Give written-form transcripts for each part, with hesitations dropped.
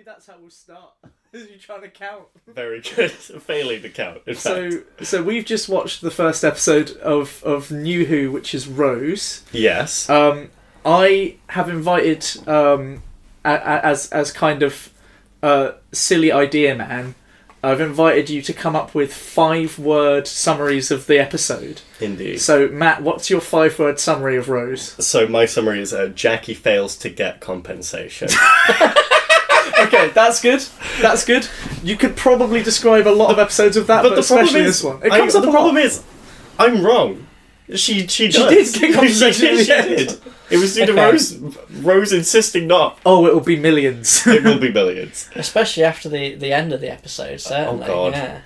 that's how we'll start. You're trying to count. Very good. Failing to count, in fact. So we've just watched the first episode of New Who, which is Rose. Yes. I have invited, as kind of silly idea man, I've invited you to come up with 5-word summaries of the episode. Indeed. So, Matt, what's your 5-word summary of Rose? So my summary is Jackie fails to get compensation. Okay, that's good. That's good. You could probably describe a lot of episodes of that, but especially this one. It comes up a lot. The problem is, I'm wrong. She does. She did get compensation in the end. Did. It was due to Rose insisting not. Oh, it will be millions. It will be millions. Especially after the end of the episode, certainly. Oh, God. Yeah.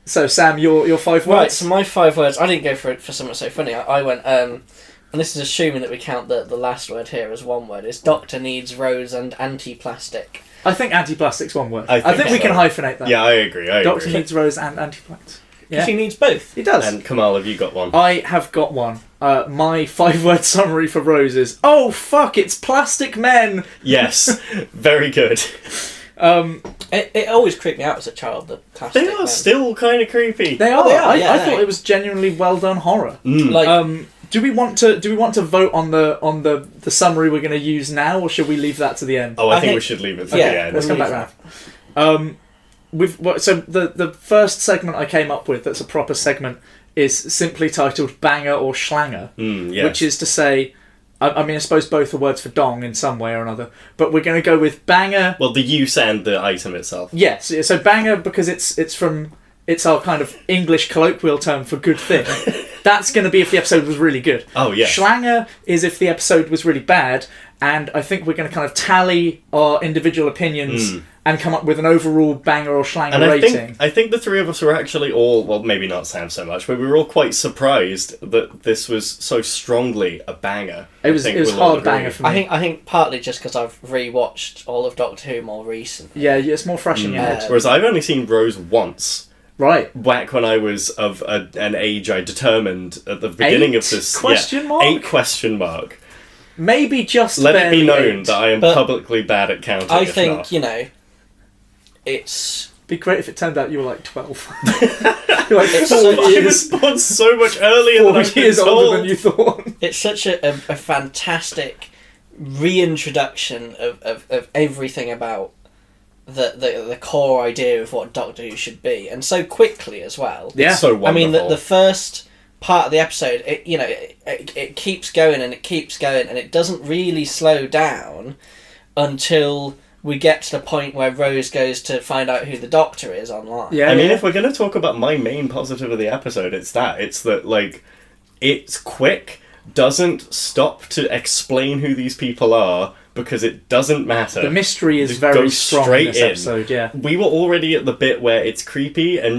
So, Sam, your 5 words? Right, so my 5 words, I didn't go for something so funny. I went, and this is assuming that we count the last word here as one word, is Doctor needs Rose and anti-plastic. I think anti-plastic's one word. I think we can hyphenate that. Yeah, I agree. Doctor needs Rose and anti-plastic. Because he needs both. He does. And Kamal, have you got one? I have got one. My 5-word summary for Rose is, oh fuck, it's plastic men! Yes, very good. It always creeped me out as a child, the plastic They are men. still kind of creepy. They are. Yeah, I thought it was genuinely well done horror. Like, Do we want to vote on the summary we're going to use now, or should we leave that to the end? Oh, I think we should leave it to the end. Let's come back round. So the first segment I came up with that's a proper segment is simply titled Banger or Schlanger, Yes. which is to say, I mean, I suppose both are words for dong in some way or another, but we're going to go with banger. Well, the use and the item itself. Yes, so banger because it's our kind of English colloquial term for good thing. That's going to be if the episode was really good. Oh, yeah. Schlanger is if the episode was really bad, and I think we're going to kind of tally our individual opinions and come up with an overall banger or Schlanger rating. I think the three of us were actually all, well, maybe not Sam so much, but we were all quite surprised that this was so strongly a banger. It was hard banger for me. I think partly just because I've rewatched all of Doctor Who more recently. Yeah, it's more fresh in your head. Whereas I've only seen Rose once. Right. Back when I was of an age I determined at the beginning of this... Question mark? 8 question mark. Maybe just Let it be known 8. that I am publicly bad at counting. I think, it's... It'd be great if it turned out you were like 12. You're like I was born so much earlier than 4 years older than you thought. It's such a fantastic reintroduction of everything about the core idea of what Doctor Who should be, and so quickly as well. Yeah. It's so wonderful. I mean, the first part of the episode, it keeps going and it keeps going, and it doesn't really slow down until we get to the point where Rose goes to find out who the Doctor is online. Yeah, I mean, if we're going to talk about my main positive of the episode, it's that. It's that, like, it's quick, doesn't stop to explain who these people are, because it doesn't matter. The mystery is Just very goes strong in straight this in. episode, yeah. We were already at the bit where it's creepy and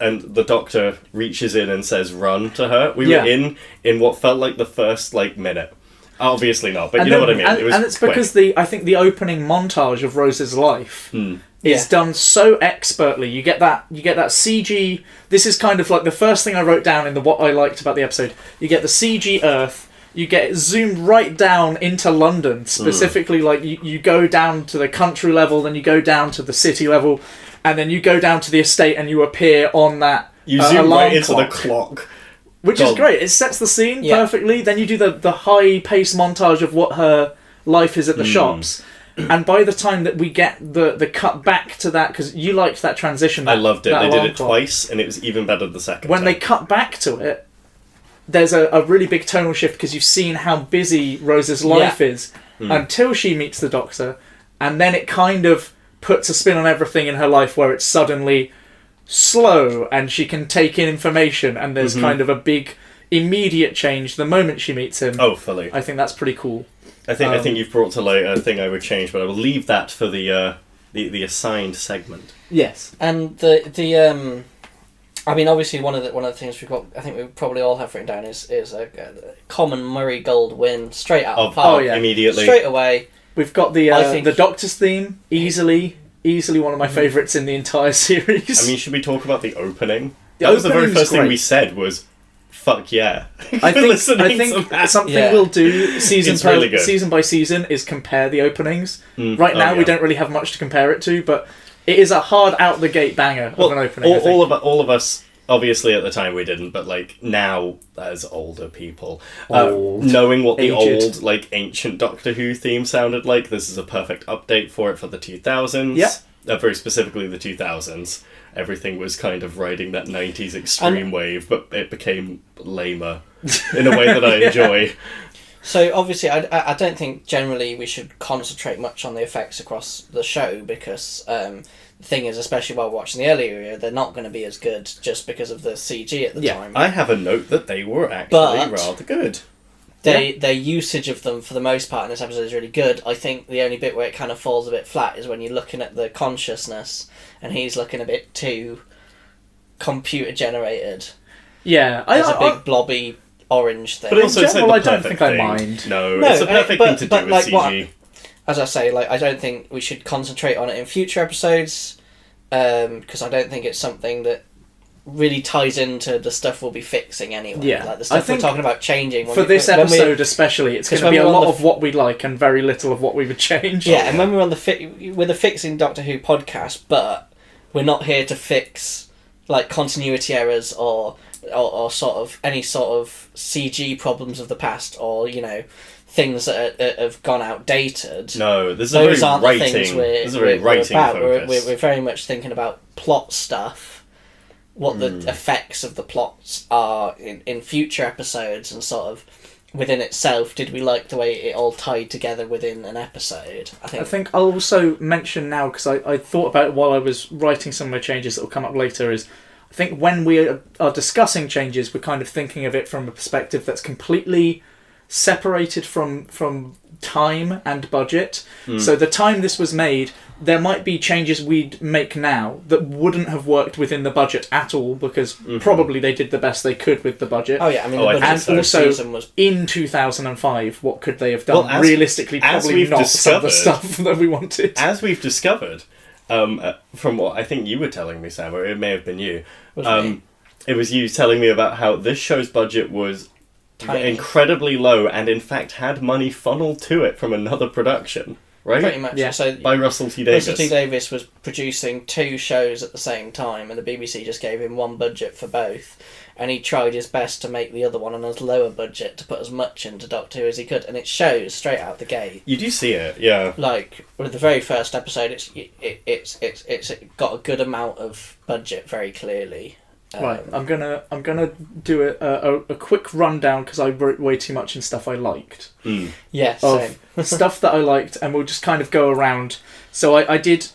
and the Doctor reaches in and says run to her. We were in what felt like the first minute. Obviously not, but you know what I mean. And it's quick. because I think the opening montage of Rose's life is done so expertly. You get that CG. This is kind of like the first thing I wrote down in what I liked about the episode. You get the CG Earth. You get zoomed right down into London, specifically, like, you go down to the country level, then you go down to the city level, and then you go down to the estate and you appear on that You zoom right into clock, the clock. which is great. It sets the scene perfectly. Then you do the high-paced montage of what her life is at the shops. And by the time that we get the cut back to that, because you liked that transition. I loved it. They did it clock. twice, and it was even better the second When time. they cut back to it, there's a really big tonal shift because you've seen how busy Rose's life is until she meets the Doctor, and then it kind of puts a spin on everything in her life where it's suddenly slow and she can take in information, and there's kind of a big immediate change the moment she meets him. Oh, fully. I think that's pretty cool. I think you've brought to light a thing I would change, but I will leave that for the assigned segment. Yes. And the I mean, obviously, one of the things we've got, I think we probably all have written down, is a common Murray Gold win straight out of the park. Immediately. Straight away. We've got the Doctor's theme, easily one of my favourites in the entire series. I mean, should we talk about the opening? The That was the very opening's first thing great. we said was, fuck yeah. I think something we'll do season by season is compare the openings. Right now we don't really have much to compare it to, but it is a hard out the gate banger of an opening. All of us, obviously at the time we didn't, but like now as older people, knowing what the old like ancient Doctor Who theme sounded like, this is a perfect update for it for the 2000s. Yeah. Very specifically the 2000s. Everything was kind of riding that 90s extreme wave, but it became lamer in a way that I enjoy. So obviously I don't think generally we should concentrate much on the effects across the show, because the thing is, especially while watching the earlier era, they're not going to be as good just because of the CG at the time. I have a note that they were actually rather good. Their usage of them for the most part in this episode is really good. I think the only bit where it kind of falls a bit flat is when you're looking at the consciousness and he's looking a bit too computer generated. Yeah, as a big blobby orange thing. But also, I don't think I mind. No, it's a perfect thing to do with CG. As I say, like, I don't think we should concentrate on it in future episodes, because I don't think it's something that really ties into the stuff we'll be fixing anyway. Yeah, like the stuff we're talking about changing. For this episode especially, it's going to be a lot of what we like and very little of what we would change. Yeah, and when we're on we're the Fixing Doctor Who podcast, but we're not here to fix like continuity errors or sort of any sort of CG problems of the past, or things that have gone outdated. No, this is those aren't the things we're about. We're very much thinking about plot stuff, what the effects of the plots are in future episodes, and sort of within itself, did we like the way it all tied together within an episode? I think I'll also mention now, because I thought about it while I was writing some of my changes that will come up later, is I think when we are discussing changes, we're kind of thinking of it from a perspective that's completely separated from time and budget. So the time this was made, there might be changes we'd make now that wouldn't have worked within the budget at all, because probably they did the best they could with the budget. Oh yeah, I mean, the budget and also season was... in 2005, what could they have done? Realistically, probably not some of the stuff that we wanted. As we've discovered, from what I think you were telling me, Sam, or it may have been you, it was you telling me about how this show's budget was tiny, incredibly low, and in fact had money funneled to it from another production, right? Pretty much. Yeah. So by Russell T Davies. Russell T Davies was producing 2 shows at the same time, and the BBC just gave him one budget for both, and he tried his best to make the other one on a lower budget to put as much into Doctor Who as he could, and it shows straight out the gate. You do see it, yeah. Like with the very first episode, it's got a good amount of budget very clearly. Right, I'm gonna do a quick rundown, because I wrote way too much in stuff I liked. Yeah, same. Stuff that I liked, and we'll just kind of go around. So I did.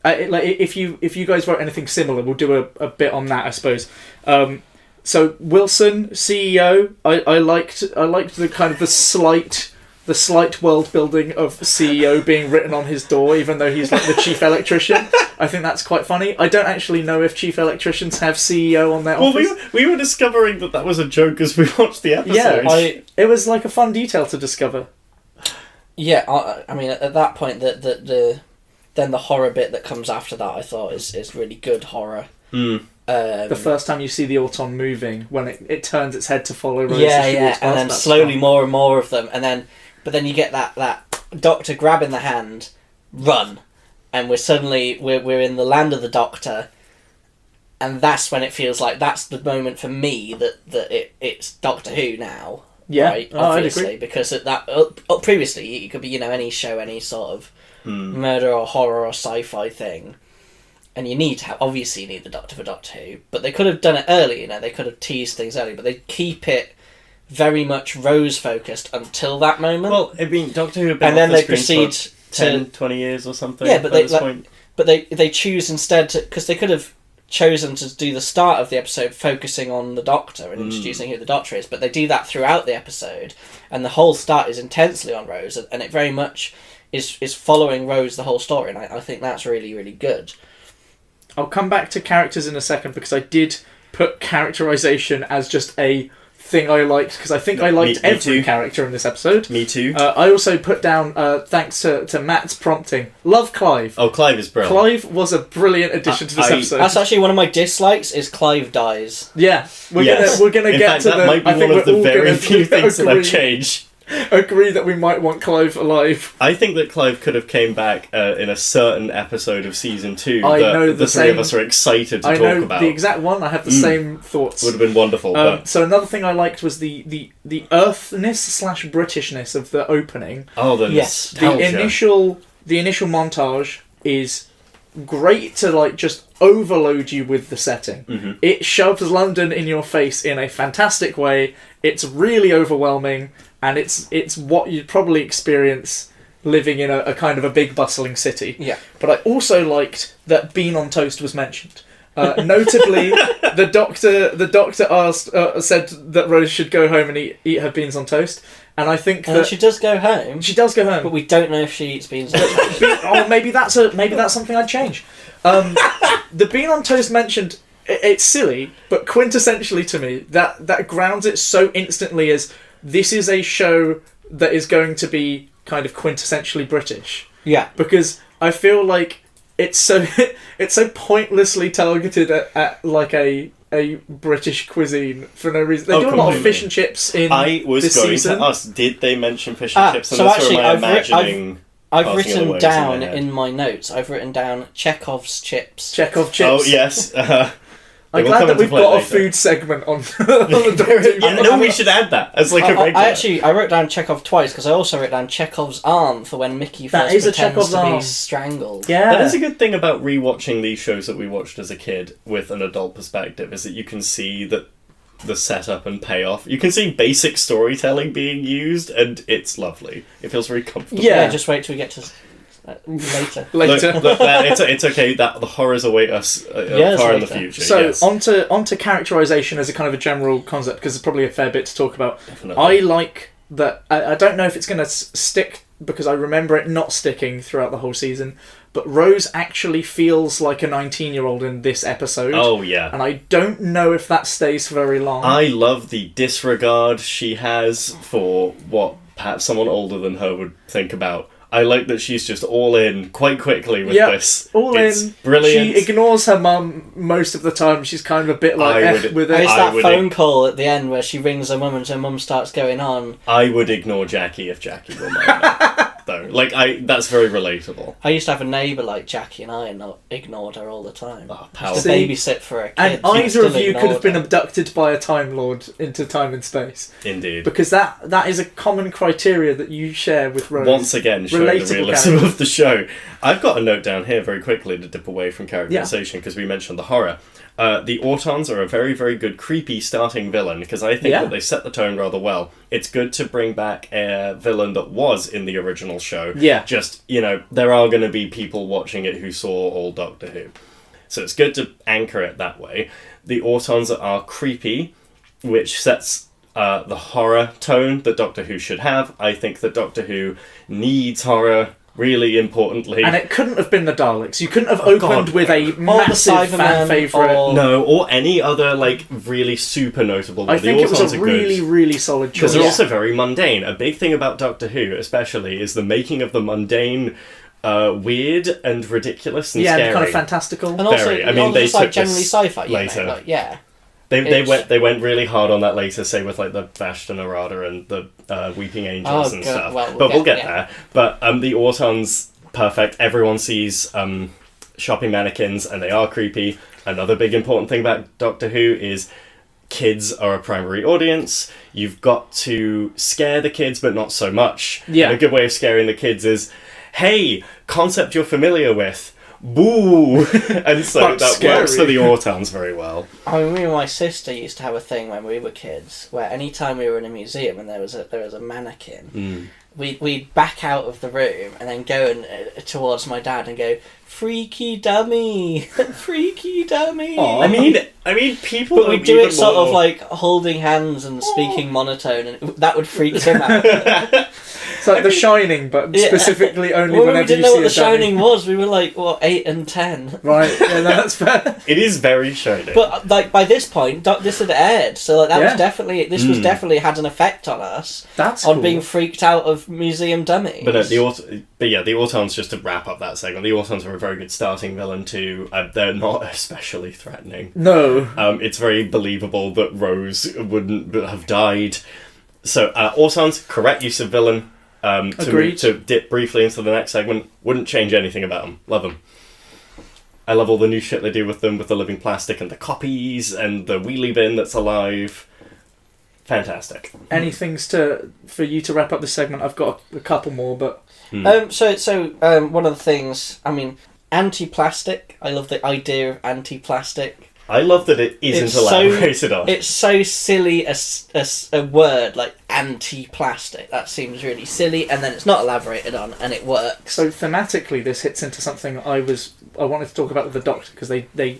If you guys wrote anything similar, we'll do a bit on that, I suppose. So Wilson, CEO, I liked the kind of the slight world building of CEO being written on his door, even though he's like the chief electrician. I think that's quite funny. I don't actually know if chief electricians have CEO on their office. Well, we were discovering that was a joke as we watched the episode. Yeah, it was like a fun detail to discover. Yeah, I mean, at that point, then the horror bit that comes after that, I thought is really good horror. The first time you see the Auton moving, when it turns its head to follow Rose. Yeah, and then slowly more and more of them, but then you get that Doctor grabbing the hand, run, and we're in the land of the Doctor, and that's when it feels like that's the moment for me that it's Doctor Who now. Yeah, right? Obviously, because at that previously it could be any show, any sort of murder or horror or sci-fi thing. And you need the Doctor for Doctor Who, but they could have done it early. They could have teased things early, but they keep it very much Rose focused until that moment. Well, I mean, Doctor Who have been and then they proceed to 10, 20 years or something. Yeah, but they choose instead to, because they could have chosen to do the start of the episode focusing on the Doctor and introducing who the Doctor is, but they do that throughout the episode, and the whole start is intensely on Rose, and it very much is following Rose the whole story, and I think that's really, really good. I'll come back to characters in a second, because I did put characterization as just a thing I liked, because I think I liked every character in this episode. Me too. I also put down, thanks to Matt's prompting, love Clive. Oh, Clive is brilliant. Clive was a brilliant addition to this episode. That's actually one of my dislikes, is Clive dies. Yeah, we're gonna get fact, to that might be one of the very few things that I've changed. Agree that we might want Clive alive. I think that Clive could have came back in a certain episode of season 2 I that know the three of us are excited to talk about. The exact one. I have the same thoughts. Would have been wonderful. So another thing I liked was the earthness / Britishness of the opening. Oh, the initial montage is great to like just overload you with the setting. Mm-hmm. It shoves London in your face in a fantastic way. It's really overwhelming, and it's what you'd probably experience living in a kind of a big bustling city. Yeah. But I also liked that bean on toast was mentioned. Notably, the doctor said that Rose should go home and eat her beans on toast, and I think that she does go home. She does go home, but we don't know if she eats beans on toast. maybe that's something I'd change. The bean on toast mentioned. It's silly, but quintessentially to me, that grounds it so instantly as this is a show that is going to be kind of quintessentially British. Yeah, because I feel like it's so pointlessly targeted at like a British cuisine for no reason. They do a lot of fish and chips in I was this going season. to ask, did they mention fish and chips? And so that's actually, where my imagining. I've written down in my notes. I've written down Chekhov's chips. Chekhov chips. Oh yes. I'm glad that we've got a food segment on the Doctor Who. We should add that as like a regular. I wrote down Chekhov twice because I also wrote down Chekhov's arm for when Mickey first pretends to be strangled. Yeah, that is a good thing about rewatching these shows that we watched as a kid with an adult perspective, is that you can see that the setup and payoff. You can see basic storytelling being used, and it's lovely. It feels very comfortable. Yeah, just wait till we get to later. Look, it's okay that the horrors await us far in the future. So onto characterization as a kind of a general concept, because there's probably a fair bit to talk about. Definitely. I like that. I don't know if it's going to stick, because I remember it not sticking throughout the whole season, but Rose actually feels like a 19-year-old in this episode. Oh yeah. And I don't know if that stays for very long. I love the disregard she has for what perhaps someone older than her would think about. I like that she's just all in quite quickly with this. It's in. Brilliant. She ignores her mum most of the time. She's kind of a bit like with it. It's that phone call at the end where she rings her mum and her mum starts going on. I would ignore Jackie if Jackie were my mum. Though. That's very relatable. I used to have a neighbour like Jackie, and I ignored her all the time. Oh, to babysit for a kid. And either of you could have been abducted by a Time Lord into time and space. Indeed. Because that is a common criteria that you share with Rose. Once again, showing the realism of the show. I've got a note down here very quickly to dip away from characterization, because we mentioned the horror. The Autons are a very, very good creepy starting villain, because I think that they set the tone rather well. It's good to bring back a villain that was in the original show. Yeah. Just, there are going to be people watching it who saw all Doctor Who. So it's good to anchor it that way. The Autons are creepy, which sets the horror tone that Doctor Who should have. I think that Doctor Who needs horror, really importantly. And it couldn't have been the Daleks. You couldn't have opened with a massive fan favourite. No, or any other, really super notable one. I think it was a really, really solid choice. Because they're also very mundane. A big thing about Doctor Who, especially, is the making of the mundane weird and ridiculous and scary. Yeah, kind of fantastical. And also, they took generally sci-fi, later. yeah. They went really hard on that later, say with the Vashta Narada and the Weeping Angels and stuff. Well, we'll get there. But the Autons, perfect. Everyone sees shopping mannequins, and they are creepy. Another big important thing about Doctor Who is kids are a primary audience. You've got to scare the kids, but not so much. Yeah. And a good way of scaring the kids is, hey, concept you're familiar with. Boo! And so that works for the Autons very well. I mean, me and my sister used to have a thing when we were kids, where any time we were in a museum and there was a mannequin, we'd back out of the room and then go towards my dad and go, "Freaky dummy, freaky dummy." Aww. I mean, people. But we'd do it sort of like holding hands and speaking monotone, and that would freak him out. It's like The Shining, but specifically only well, whenever we didn't you know see what The a dummy. Shining was. We were like, 8 and 10. Right, yeah, no, that's fair. It is very Shining. But like by this point, this had aired, so like that was definitely was definitely had an effect on us. That's on cool. being freaked out of museum dummies. But no, the Autons, just to wrap up that segment, the Autons are a very good starting villain too. They're not especially threatening. No. It's very believable that Rose wouldn't have died. So, Autons, correct use of villain. Agreed. To dip briefly into the next segment, wouldn't change anything about them. Love them. I love all the new shit they do with them, with the living plastic and the copies and the wheelie bin that's alive. Fantastic. Any things for you to wrap up this segment? I've got a couple more, but... So one of the things, I mean, anti-plastic. I love the idea of anti-plastic. I love that it isn't elaborated on. It's so silly a word, like anti-plastic. That seems really silly, and then it's not elaborated on, and it works. So thematically, this hits into something I wanted to talk about with the Doctor, because they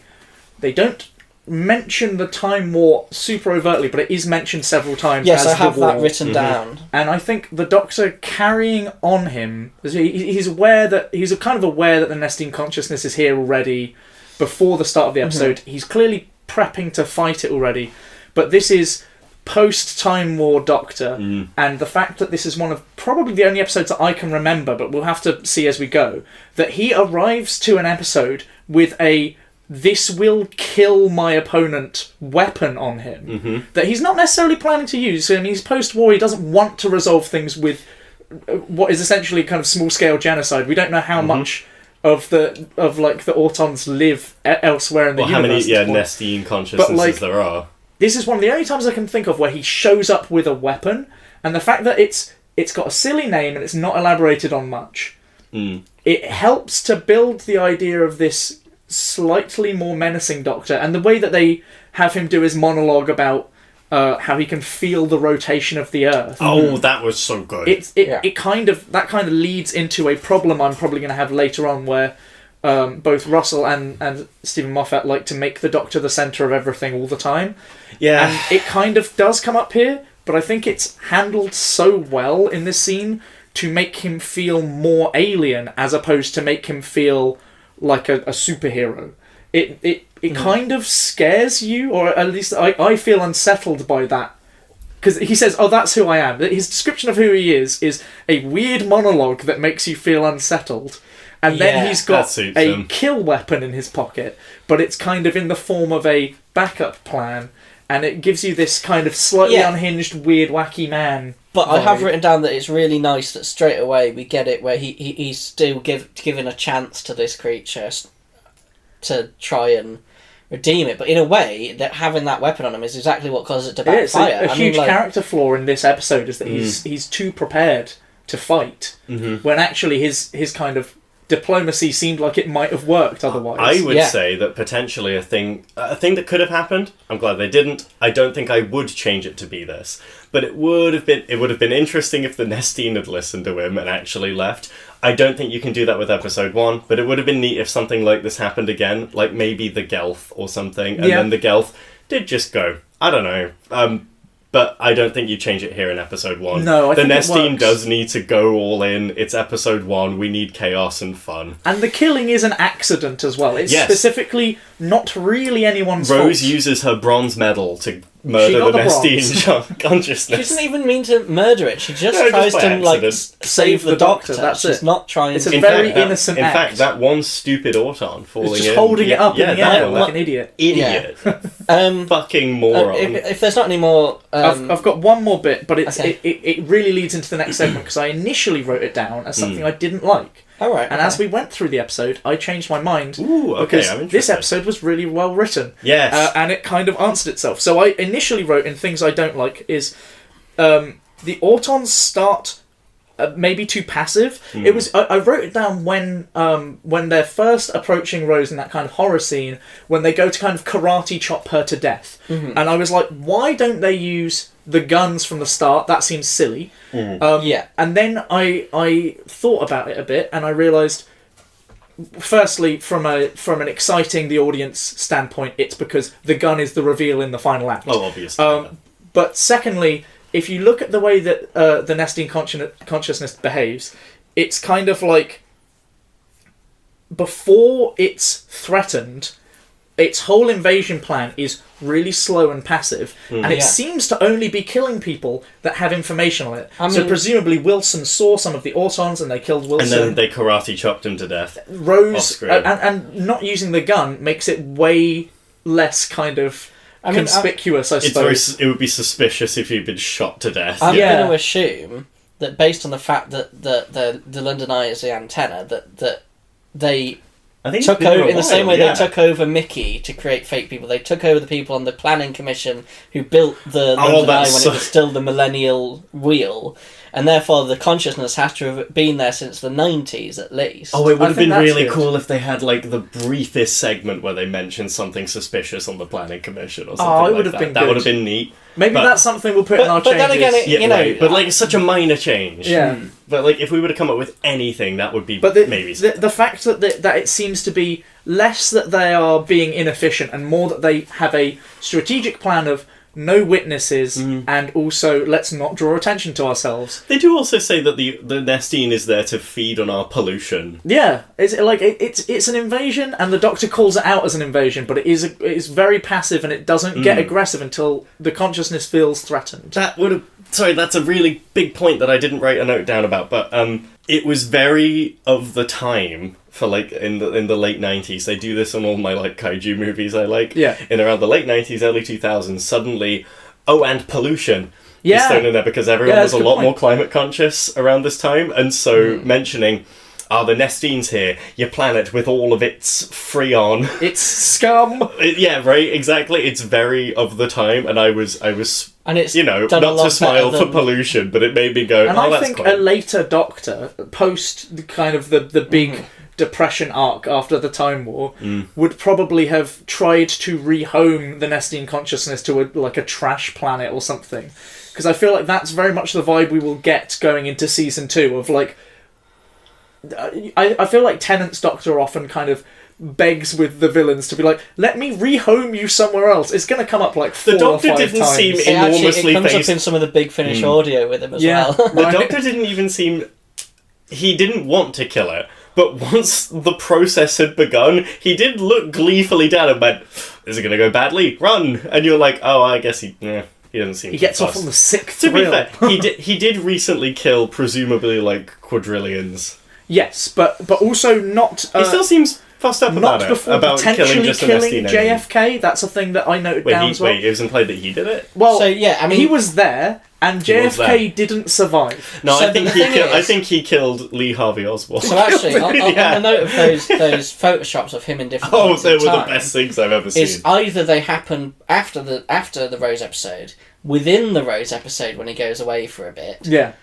don't mention the Time War super overtly, but it is mentioned several times. Yes, as I have the war. that written down. And I think the Doctor carrying on him, he's aware that he's kind of aware that the Nestine consciousness is here already. Before the start of the episode, he's clearly prepping to fight it already, but this is post-Time War Doctor, and the fact that this is one of probably the only episodes that I can remember, but we'll have to see as we go, that he arrives to an episode with a "this will kill my opponent" weapon on him, that he's not necessarily planning to use. I mean, he's post-war, he doesn't want to resolve things with what is essentially kind of small-scale genocide. We don't know how much of the Autons live elsewhere in the universe. How many Nestine consciousnesses there are. This is one of the only times I can think of where he shows up with a weapon, and the fact that it's got a silly name and it's not elaborated on much, it helps to build the idea of this slightly more menacing Doctor, and the way that they have him do his monologue about how he can feel the rotation of the Earth. Oh, that was so good. It kind of leads into a problem I'm probably going to have later on, where both Russell and Stephen Moffat like to make the Doctor the centre of everything all the time. Yeah. And it kind of does come up here, but I think it's handled so well in this scene to make him feel more alien, as opposed to make him feel like a superhero. It kind of scares you, or at least I feel unsettled by that. Because he says, "Oh, that's who I am." His description of who he is a weird monologue that makes you feel unsettled. And then he's got a kill weapon in his pocket, but it's kind of in the form of a backup plan. And it gives you this kind of slightly unhinged, weird, wacky man. But I have written down that it's really nice that straight away we get it where he's still given a chance to this creature to try and redeem it. But in a way, that having that weapon on him is exactly what causes it to backfire. A huge character flaw in this episode is that he's too prepared to fight, when actually his kind of diplomacy seemed like it might have worked otherwise. I would say that potentially a thing that could have happened. I'm glad they didn't. I don't think I would change it to be this, but it would have been interesting if the Nestine had listened to him and actually left. I don't think you can do that with episode 1, but it would have been neat if something like this happened again, like maybe the Gelth or something, and then the Gelth did just go. I don't know. But I don't think you change it here in episode 1. No, I think the Nestine does need to go all in. It's episode 1. We need chaos and fun. And the killing is an accident as well. It's specifically not really anyone's fault. Rose uses her bronze medal to murder the Nestine consciousness. She doesn't even mean to murder it. She just tries to save the Doctor. That's She's not trying. It's a very innocent act. In fact, that one stupid Auton falling just holding it up in the air like an idiot. Idiot. Fucking moron. If there's not any more... I've got one more bit, but it really leads into the next segment, because I initially wrote it down as something I didn't like. All right. And as we went through the episode, I changed my mind. Ooh, okay, because I'm interested. this episode was really well written. Yes. And it kind of answered itself. So I initially wrote in things I don't like is the Autons start maybe too passive. It was. I wrote it down when they're first approaching Rose in that kind of horror scene when they go to kind of karate chop her to death, and I was like, why don't they use the guns from the start? That seems silly. And then I thought about it a bit, and I realised, firstly, from an exciting the audience standpoint, it's because the gun is the reveal in the final act. Oh, obviously. But secondly, if you look at the way that the Nestine consciousness behaves, it's kind of like before it's threatened, its whole invasion plan is really slow and passive, and it seems to only be killing people that have information on it. So presumably Wilson saw some of the Autons and they killed Wilson. And then they karate chopped him to death. Rose, and not using the gun makes it way less kind of conspicuous, I suppose. It would be suspicious if he'd been shot to death. I'm going to assume that based on the fact that the London Eye is the antenna, that they took over in the same way they took over Mickey to create fake people. They took over the people on the planning commission who built the London Eye when it was still the Millennial Wheel, and therefore the consciousness has to have been there since the 90s at least. Oh, it would have been really cool if they had like the briefest segment where they mentioned something suspicious on the planning commission or something like that. That would have been neat. Maybe that's something we'll put in our changes. But then again, but like it's such a minor change. Yeah. But like if we were to come up with anything, that would be maybe. The fact that it seems to be less that they are being inefficient and more that they have a strategic plan of no witnesses and also let's not draw attention to ourselves. They do also say that the Nestine is there to feed on our pollution. Yeah, it's an invasion, and the Doctor calls it out as an invasion, but it is very passive and it doesn't get aggressive until the consciousness feels threatened. That's a really big point that I didn't write a note down about, but it was very of the time for like in the late 90s. They do this on all my like kaiju movies I like. Yeah. In around the late 90s, early 2000s, suddenly, and pollution is thrown in there because everyone was a lot more climate conscious around this time, and so mentioning, the Nestine's here, your planet with all of its freon. It's scum. Yeah, right, exactly. It's very of the time, and I was and it's not to smile for pollution, but it made me go, and I think a later Doctor, post the kind of the big depression arc after the Time War, would probably have tried to rehome the Nestine consciousness to a trash planet or something. Because I feel like that's very much the vibe we will get going into season 2 of like... I feel like Tennant's Doctor often kind of begs with the villains to be like, let me rehome you somewhere else. It's going to come up like 4 or 5 times. The Doctor didn't seem enormously it comes up in some of the Big Finish audio with him as well. The Doctor didn't even seem... He didn't want to kill it, but once the process had begun, he did look gleefully down and went, is it going to go badly? Run! And you're like, oh, I guess he doesn't seem. He gets off on the 6th To be fair, he did recently kill presumably like quadrillions. Yes, but also not. He still seems fussed up about it. Before about potentially killing JFK. That's a thing that I noted down as well. Wait, it was implied that he did it. Well, so yeah, I mean, he was there, and JFK didn't survive. No, I think he killed Lee Harvey Oswald. So actually, on the note of those photoshops of him in different points they in were time, the best things I've ever seen. Is either they happen after the Rose episode, within the Rose episode when he goes away for a bit. Yeah.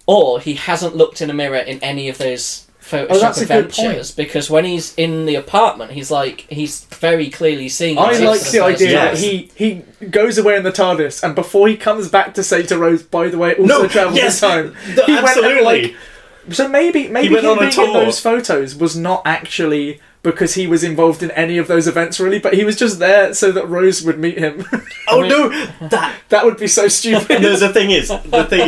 Or he hasn't looked in a mirror in any of those Photoshop adventures, because when he's in the apartment, he's very clearly seeing. I like the idea that he goes away in the TARDIS, and before he comes back to say to Rose, by the way, it also travels in time. He absolutely. So maybe him being in those photos was not actually because he was involved in any of those events, really, but he was just there so that Rose would meet him. That would be so stupid. And the thing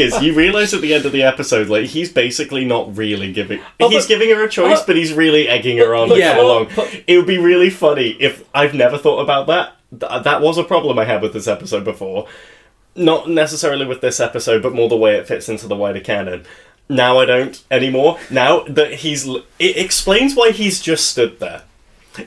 is, you realise at the end of the episode, like, he's basically not really giving... he's giving her a choice, but he's really egging her on to come along. It would be really funny if... I've never thought about that. That was a problem I had with this episode before. Not necessarily with this episode, but more the way it fits into the wider canon. Now I don't anymore. Now that it explains why he's just stood there.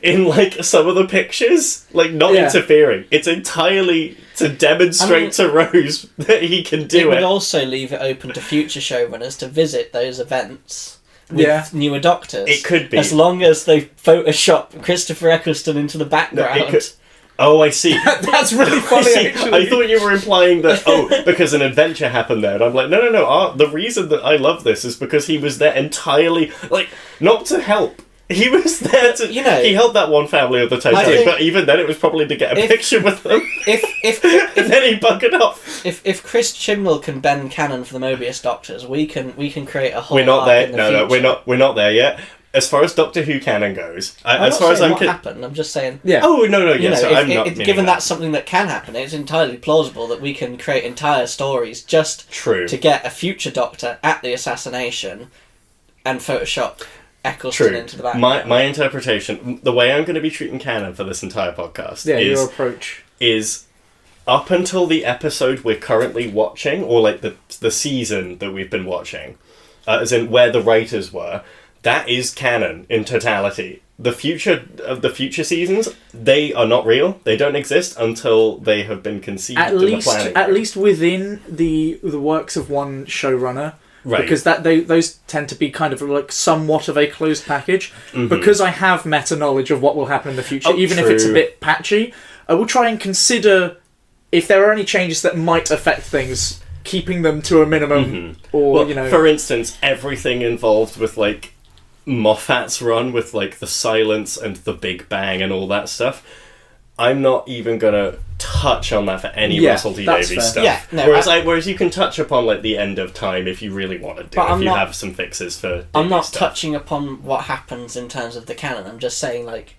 In, like, some of the pictures, like, not interfering. It's entirely to demonstrate to Rose that he can do it. It would also leave it open to future showrunners to visit those events with newer Doctors. It could be. As long as they Photoshop Christopher Eccleston into the background. Oh, I see. That's really funny, actually. I thought you were implying that, because an adventure happened there. And I'm like, no. The reason that I love this is because he was there entirely, like, not to help. He was there to... he helped that one family of the Titanic, but even then it was probably to get a picture with them. And then he buggered off. If Chris Chibnall can bend canon for the Mobius Doctors, we can create a whole... We're not there. No, we're not there yet. As far as Doctor Who canon goes, as far as what happened, I'm just saying. Yeah. Oh no, yes. Given that's something that can happen, it's entirely plausible that we can create entire stories just to get a future Doctor at the assassination, and Photoshop Eccleston into the background. My interpretation, the way I'm going to be treating canon for this entire podcast, your approach is up until the episode we're currently watching, or like the season that we've been watching, as in where the writers were. That is canon in totality. The future seasons, they are not real. They don't exist until they have been conceived. At least within the works of one showrunner, right? Because those tend to be kind of like somewhat of a closed package. Mm-hmm. Because I have meta knowledge of what will happen in the future, even if it's a bit patchy, I will try and consider if there are any changes that might affect things, keeping them to a minimum, or for instance, everything involved with like Moffat's run with like the silence and the Big Bang and all that stuff, I'm not even gonna touch on that for any Russell T Davies stuff. Yeah, no, whereas you can touch upon like the end of time if you really want to do it, if you have some fixes for Davies I'm not stuff. Touching upon what happens in terms of the canon. I'm just saying, like,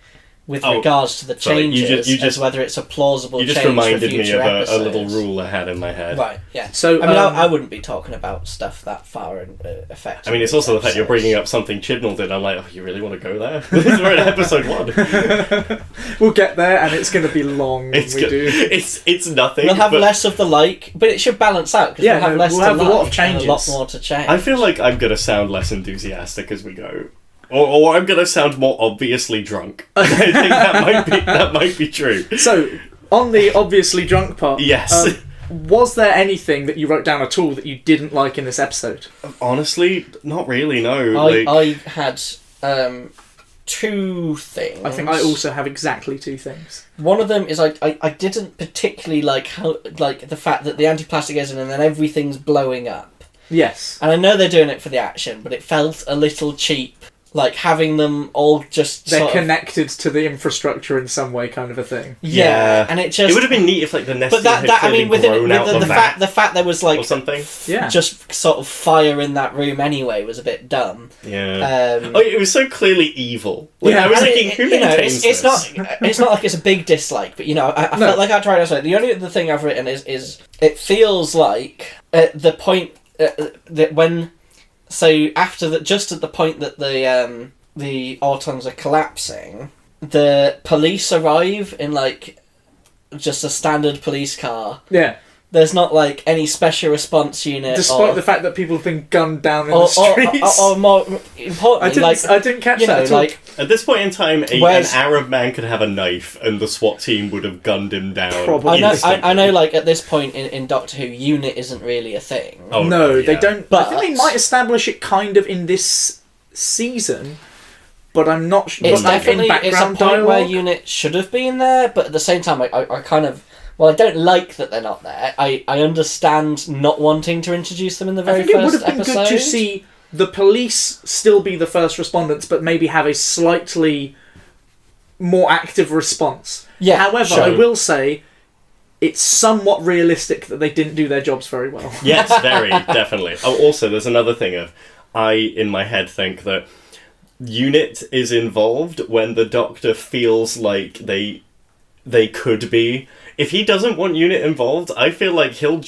with regards to the changes, you just whether it's a plausible change. You just reminded me of a little rule I had in my head. Right, yeah. So, I mean, I wouldn't be talking about stuff that far in effect. I mean, it's also the fact you're bringing up something Chibnall did. I'm like, you really want to go there? We're in episode 1. We'll get there, and it's going to be long. It's nothing. We'll have less of the but it should balance out, because we'll have less we'll have a lot of changes. And a lot more to change. I feel like I'm going to sound less enthusiastic as we go. Or I'm going to sound more obviously drunk. I think that might be true. So, on the obviously drunk part, yes. Was there anything that you wrote down at all that you didn't like in this episode? Honestly, not really, no. I had 2 things. I think I also have exactly 2 things. One of them is I didn't particularly like the fact that the anti-plastic goes in and then everything's blowing up. Yes. And I know they're doing it for the action, but it felt a little cheap. Like, having them all just they're connected to the infrastructure in some way, kind of a thing. Yeah. And it would have been neat if, like, the nesting had grown out the fact there was, like, or something. Just sort of fire in that room anyway was a bit dumb. Yeah. It was so clearly evil. Like, I was thinking, who maintains this? It's not like it's a big dislike, but, I felt like I tried to say, the only other thing I've written is it feels like at the point that when... So just at the point that the Autons are collapsing, the police arrive in like just a standard police car. Yeah. There's not like any special response unit. Despite the fact that people have been gunned down in the streets. Or more importantly, I didn't catch that at all. Like, at this point in time, an Arab man could have a knife and the SWAT team would have gunned him down. Probably. I know, like, at this point in Doctor Who, unit isn't really a thing. Oh, no, they don't. But I think they might establish it kind of in this season, but I'm not sure. It's definitely it's a point dialogue where unit should have been there, but at the same time, I kind of... Well, I don't like that they're not there. I understand not wanting to introduce them in the very first episode. I think it would have been good to see the police still be the first respondents, but maybe have a slightly more active response. Yeah. However, I will say it's somewhat realistic that they didn't do their jobs very well. Yes, very, definitely. Oh, also, there's another thing in my head, think that unit is involved when the Doctor feels like they could be. If he doesn't want unit involved, I feel like him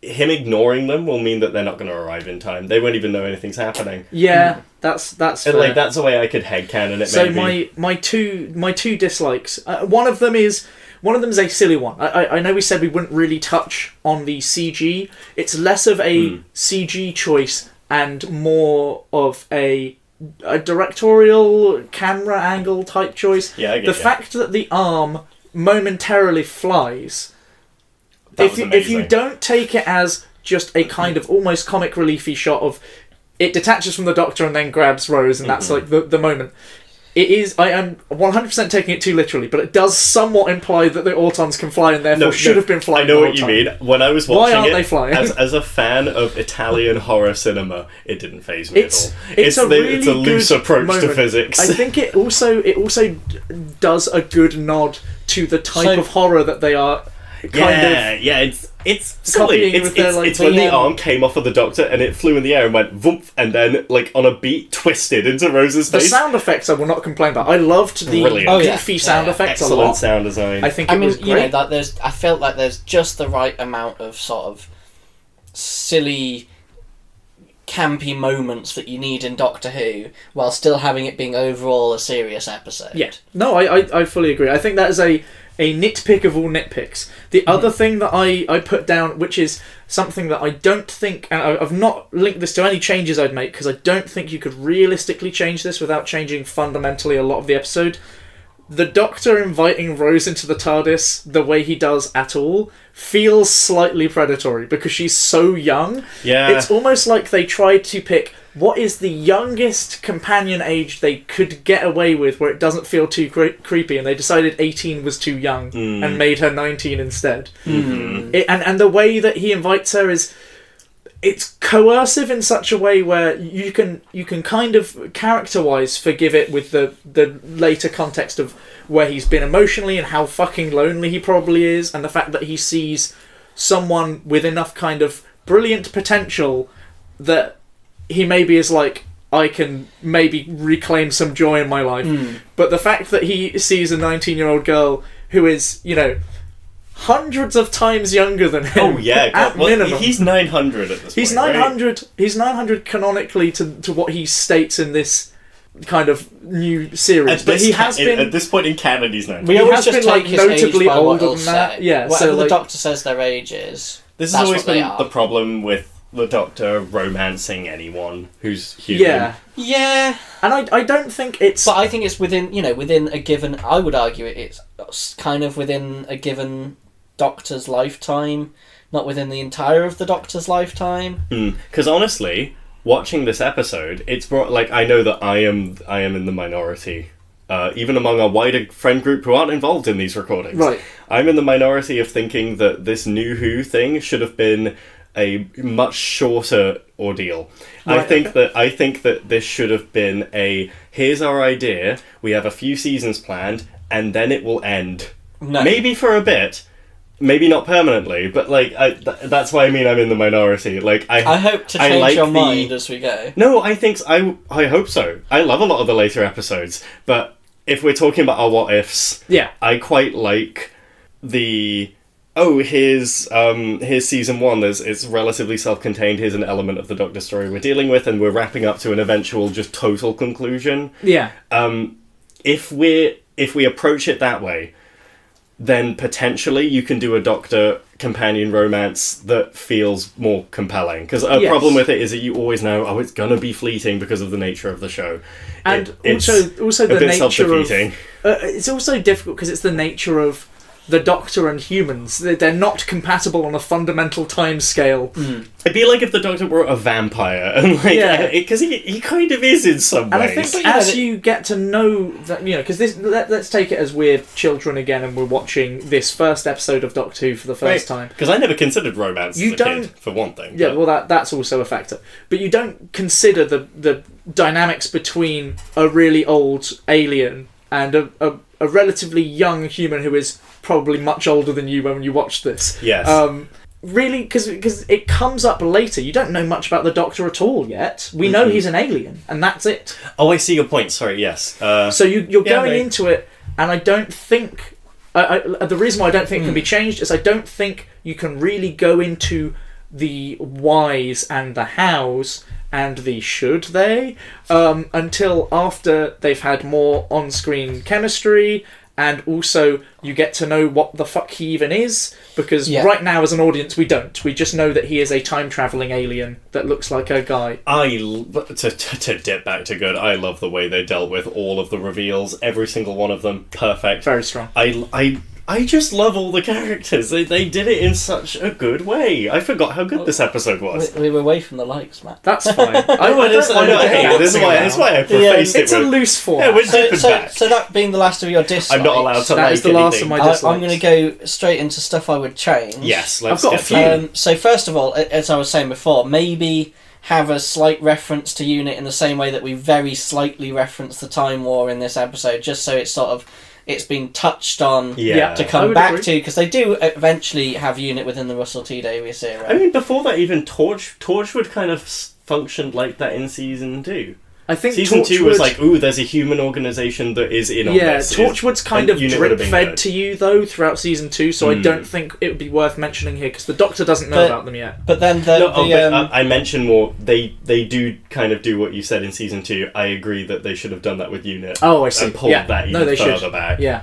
ignoring them will mean that they're not going to arrive in time. They won't even know anything's happening. Yeah, that's fair. And, like, that's the way I could headcanon it. So my two dislikes. One of them is a silly one. I know we said we wouldn't really touch on the CG. It's less of a CG choice and more of a directorial camera angle type choice. Yeah, I get the fact that the arm momentarily flies. If you don't take it as just a kind of almost comic reliefy shot of it detaches from the Doctor and then grabs Rose, and that's like the moment. it is. I am 100% taking it too literally, but it does somewhat imply that the Autons can fly and therefore should have been flying. I know what you mean. When I was watching Why aren't they flying? as a fan of Italian horror cinema, it didn't faze me at all. It's a loose good approach moment. to physics. I think it also does a good nod to the type of horror that they are. It's silly. It's when the arm came off of the Doctor and it flew in the air and went voomp, and then like on a beat twisted into Rose's face. The sound effects I will not complain about. I loved the goofy sound effects a lot. Excellent sound design. I think it was great. I felt like there's just the right amount of sort of silly, campy moments that you need in Doctor Who, while still having it being overall a serious episode. Yeah. No, I fully agree. I think that is a nitpick of all nitpicks. The other thing that I put down, which is something that I don't think, and I've not linked this to any changes I'd make, because I don't think you could realistically change this without changing fundamentally a lot of the episode. The Doctor inviting Rose into the TARDIS the way he does at all feels slightly predatory, because she's so young. Yeah. It's almost like they tried to pick what is the youngest companion age they could get away with where it doesn't feel too creepy, and they decided 18 was too young and made her 19 instead. Mm-hmm. And the way that he invites her is, it's coercive in such a way where you can kind of character-wise forgive it with the later context of where he's been emotionally and how fucking lonely he probably is, and the fact that he sees someone with enough kind of brilliant potential that he maybe is like, I can maybe reclaim some joy in my life. But the fact that he sees a 19-year-old girl who is, hundreds of times younger than him. Oh yeah, at minimum. He's 900 at this He's point. 900. Right? He's 900 canonically to what he states in this kind of new series. But he has been at this point in canon. He's 900. We always has just been take like his notably age by what older he'll than that. say. Yeah, Whatever so the like, Doctor says their age is. This has that's always what they been are. the problem with the Doctor romancing anyone who's human. Yeah. And I don't think it's... But I think it's within a given... I would argue it's kind of within a given Doctor's lifetime, not within the entire of the Doctor's lifetime. Because honestly, watching this episode, it's brought... Like, I know that I am in the minority, even among a wider friend group who aren't involved in these recordings. Right. I'm in the minority of thinking that this New Who thing should have been a much shorter ordeal. Right. I think that this should have been here's our idea, we have a few seasons planned, and then it will end. No. Maybe for a bit, maybe not permanently, but that's why I mean I'm in the minority. Like I hope to change your mind as we go. No, I think I hope so. I love a lot of the later episodes, but if we're talking about our what ifs, I quite like the here's season 1. It's relatively self-contained. Here's an element of the Doctor story we're dealing with, and we're wrapping up to an eventual just total conclusion. Yeah. If we approach it that way, then potentially you can do a Doctor companion romance that feels more compelling. Because a problem with it is that you always know, it's gonna be fleeting because of the nature of the show. And it's also the a bit nature self-defeating. It's also difficult because it's the nature of the Doctor and humans. They're not compatible on a fundamental time scale. It'd be like if the Doctor were a vampire, and because he kind of is in some ways. And I think as you get to know that, because this, let's take it as we're children again, and we're watching this first episode of Doctor Who for the first time. Because I never considered romance as a kid, for one thing. Yeah, well, that's also a factor. But you don't consider the dynamics between a really old alien and a relatively young human who is probably much older than you when you watch this. Yes. Really, because it comes up later. You don't know much about the Doctor at all yet. We know he's an alien, and that's it. Oh, I see your point. Sorry, yes. So you're going into it, and I don't think... the reason why I don't think it can be changed is I don't think you can really go into the whys and the hows and the should they until after they've had more on-screen chemistry, and also you get to know what the fuck he even is, because right now as an audience we don't. We just know that he is a time-travelling alien that looks like a guy. To dip back to good, I love the way they dealt with all of the reveals, every single one of them, perfect. Very strong. I I just love all the characters. They did it in such a good way. I forgot how good this episode was. We were away from the likes, Matt. That's fine. This is why I prefaced it It's a with... loose form. Yeah, we're dipping back. So that being the last of your dislikes, I'm not allowed to That like is the last of anything. my dislikes. I'm going to go straight into stuff I would change. Yes, let's I've got get a few. to So first of all, as I was saying before, maybe have a slight reference to UNIT in the same way that we very slightly reference the Time War in this episode, just so it's been touched on to come back to, because they do eventually have UNIT within the Russell T Davies era. I mean, before that, even Torchwood kind of functioned like that in season 2. I think season 2 was like, ooh, there's a human organisation that is in on this. Torchwood's kind of drip-fed to you, though, throughout season 2, so I don't think it would be worth mentioning here, because the Doctor doesn't know about them yet. But then I mentioned more, they do kind of do what you said in season 2. I agree that they should have done that with UNIT. Oh, I see. And pulled that even further back. Yeah.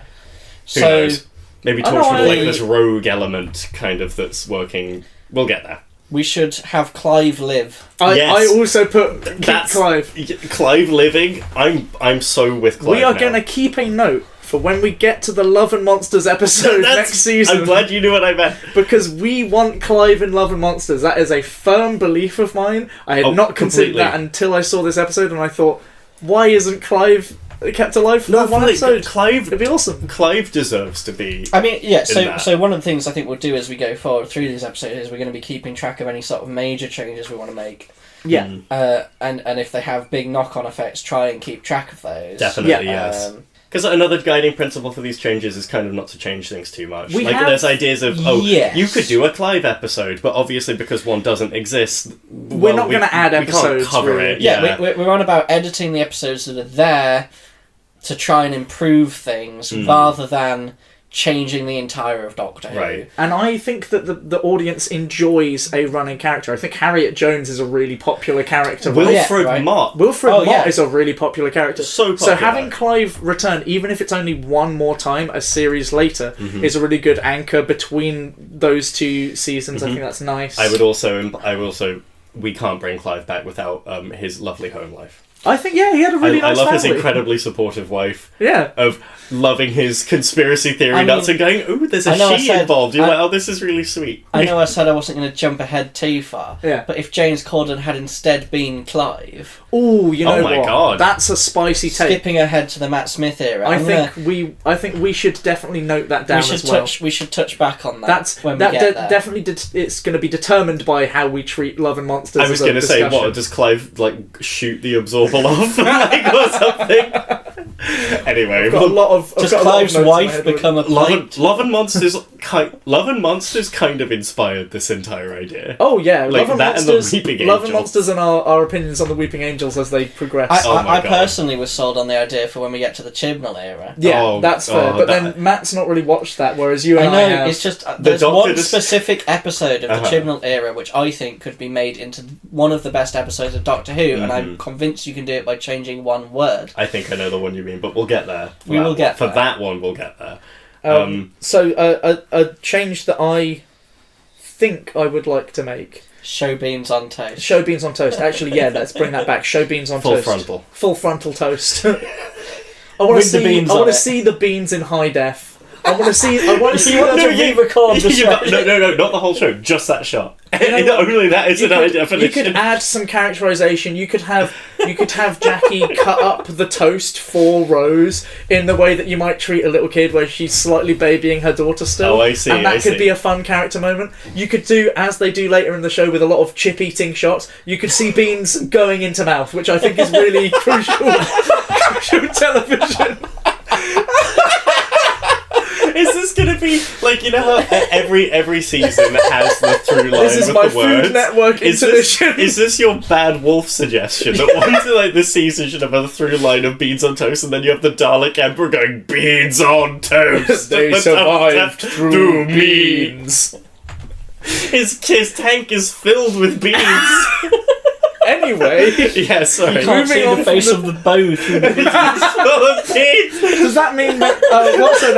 Who knows? Maybe Torchwood like this rogue element kind of that's working. We'll get there. We should have Clive live. I also put Clive. Clive living. I'm so with Clive. We are going to keep a note for when we get to the Love and Monsters episode next season. I'm glad you knew what I meant. Because we want Clive in Love and Monsters. That is a firm belief of mine. I had not considered that until I saw this episode, and I thought, why isn't Clive kept alive for that one episode? Clive, it'd be awesome. Clive deserves to be. I mean, yeah. So one of the things I think we'll do as we go forward through these episodes is we're going to be keeping track of any sort of major changes we want to make. Yeah. And if they have big knock-on effects, try and keep track of those. Definitely, yes. Because another guiding principle for these changes is kind of not to change things too much. There's ideas of, you could do a Clive episode, but obviously because one doesn't exist, we're not going to add episodes. We can't cover it. Yeah, we're on about editing the episodes that are there to try and improve things rather than changing the entire of Doctor Who. Right. And I think that the audience enjoys a running character. I think Harriet Jones is a really popular character. Wilfred Mott. Mott is a really popular character. So popular. So having Clive return, even if it's only one more time, a series later, is a really good anchor between those two seasons. I think that's nice. I would also, we can't bring Clive back without his lovely home life. I think, he had a really nice I love family. his incredibly supportive wife. Yeah. Of loving his conspiracy theory nuts and going, ooh, there's a she involved. You're like, oh, this is really sweet. I know I said I wasn't going to jump ahead too far. Yeah. But if James Corden had instead been Clive... Ooh, you know what? God. That's a spicy take. Skipping ahead to the Matt Smith era. I think we should definitely note that down as well. We should touch back on that when we get there. Definitely it's going to be determined by how we treat Love and Monsters. I was going to say, what, does Clive shoot the absorbal off or something? Anyway, I've got a lot of does Clive's wife become a plate? Love and Monsters kind of inspired this entire idea. Oh yeah, Love and Monsters, and the Weeping Angels. Love and Monsters and our opinions on the Weeping Angels as they progress. I personally was sold on the idea for when we get to the Chibnall era. Yeah, that's fair. But then Matt's not really watched that, whereas you and I have. It's just there's one specific episode of the Chibnall era which I think could be made into one of the best episodes of Doctor Who, and I'm convinced you can do it by changing one word. I think I know the one you mean, but we'll get there. We will get there. For that one, we'll get there. So a change that I think I would like to make. Show beans on toast. Show beans on toast. Actually, yeah, let's bring that back. Show beans on toast. Full frontal toast. I want to see the beans in high def. I want to see. I want to see. re-record the show. No, not the whole show. Just that shot. Only that is an high definition. You could add some characterization. You could have Jackie cut up the toast for Rose in the way that you might treat a little kid, where she's slightly babying her daughter still. Oh, I see. And that could be a fun character moment. You could do, as they do later in the show, with a lot of chip eating shots. You could see beans going into mouth, which I think is really crucial television. Is this going to be like, you know how every season has the through line this is with my the words? Food Network intermission. Is this your Bad Wolf suggestion that one this season should have a through line of beans on toast, and then you have the Dalek Emperor going beans on toast? They survived through beans. His tank is filled with beans. Anyway, Yeah, sorry. You can't Moving see on the face from of the bow through the beads. does that mean that what's her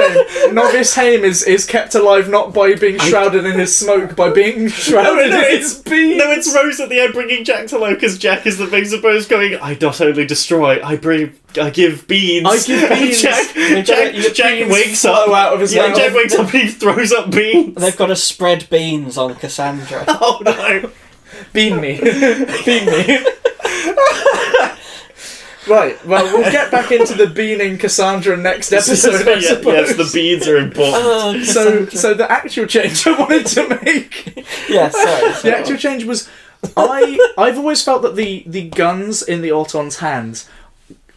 name? Novice Haim is kept alive not by being shrouded in his smoke, by being shrouded in his beans? No, it's Rose at the end bringing Jack to life because Jack is the big suppose going, I not only destroy, I give beans. I give beans. Jack wakes flow up. out of his mouth. Jack wakes up and he throws up beans. They've got to spread beans on Cassandra. Oh no. Bean me. Bean me. Right, well, we'll get back into the beaning Cassandra next episode, I suppose. Yes, the beans are important. So the actual change I wanted to make... Yeah, sorry. The actual change was... I've always felt that the guns in the Autons' hands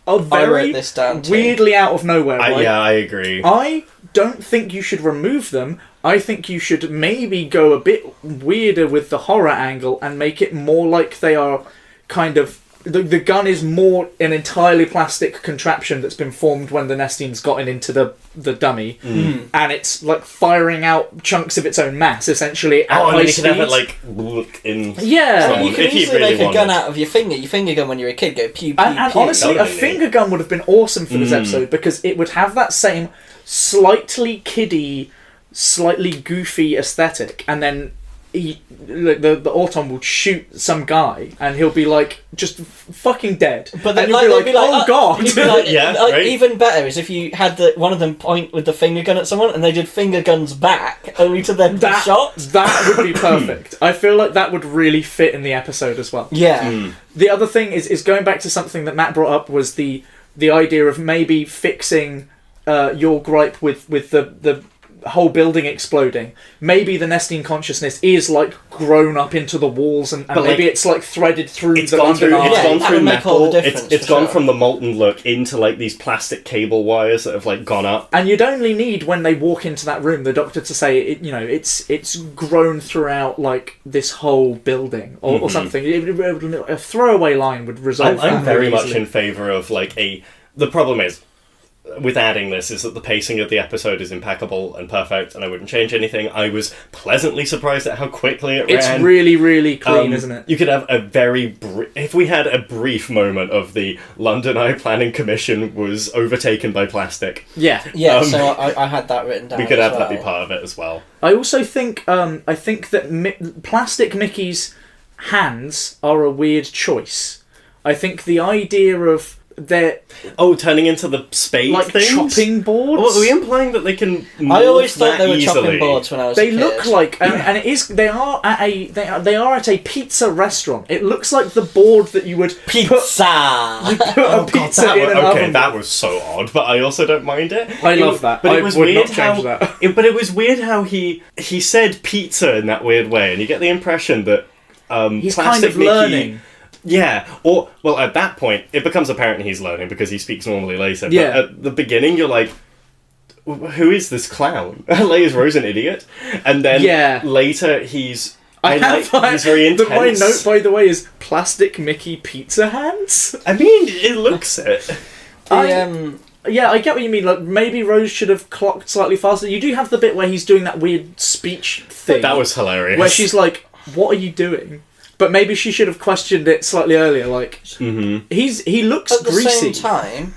are very this down too. weirdly out of nowhere, right? Yeah, I agree. I don't think you should remove them. I think you should maybe go a bit weirder with the horror angle and make it more like they are kind of... The gun is more an entirely plastic contraption that's been formed when the Nestine's gotten into the dummy, and it's like firing out chunks of its own mass, essentially, at high and you speed. can have it like look in. Yeah, Well, you can if you easily really make a gun wanted. out of your finger. Your finger gun when you're a kid go pew pew and pew. honestly, That a would've been finger gun would have been awesome for this episode because it would have that same slightly kiddie, slightly goofy aesthetic, and then the Auton will shoot some guy and he'll be like just fucking dead, But then, and you'll be like, oh god. You'd be like, Yeah, like, right. even better is if you had one of them point with the finger gun at someone and they did finger guns back, only to then be shot. That would be perfect. I feel like that would really fit in the episode as well. Yeah. The other thing is going back to something that Matt brought up was the idea of maybe fixing your gripe with the whole building exploding. Maybe the Nestine consciousness is like grown up into the walls and maybe it's like threaded through It's the gone through make all the metal. difference, It's for gone sure. from the molten look into like these plastic cable wires that have like gone up. And you'd only need, when they walk into that room, the doctor to say, it's grown throughout like this whole building or something. A throwaway line would resolve that I'm very much easily. in favour of like the problem is with adding this is that the pacing of the episode is impeccable and perfect, and I wouldn't change anything. I was pleasantly surprised at how quickly it ran. It's really, really clean, isn't it? You could have a very if we had a brief moment of the London Eye Planning Commission was overtaken by plastic. Yeah. Yeah, so I had that written down. We could as have that be well. part of it as well. I also think that plastic Mickey's hands are a weird choice. I think the idea of their Turning into the spade like things? chopping boards. Are we implying that they can I always morph thought that they were easily? chopping boards when I was They a kid. look like, and it is. They are at a pizza restaurant. It looks like the board that you would pizza. put a pizza in an oven. That was so odd, but I also don't mind it. I love that. But I it was would weird not change how. that. But it was weird how he said pizza in that weird way, and you get the impression that He's Plastic kind of Mickey- learning. Yeah, at that point, it becomes apparent he's learning because he speaks normally later. Yeah. But at the beginning, you're like, who is this clown? Like, is Rose an idiot? And then later, he's very intense. My note, by the way, is Plastic Mickey pizza hands. I mean, it looks it. Yeah, I get what you mean. Like, maybe Rose should have clocked slightly faster. You do have the bit where he's doing that weird speech thing. That was hilarious. Where she's like, what are you doing? But maybe she should have questioned it slightly earlier. Like, he looks At the greasy. same time,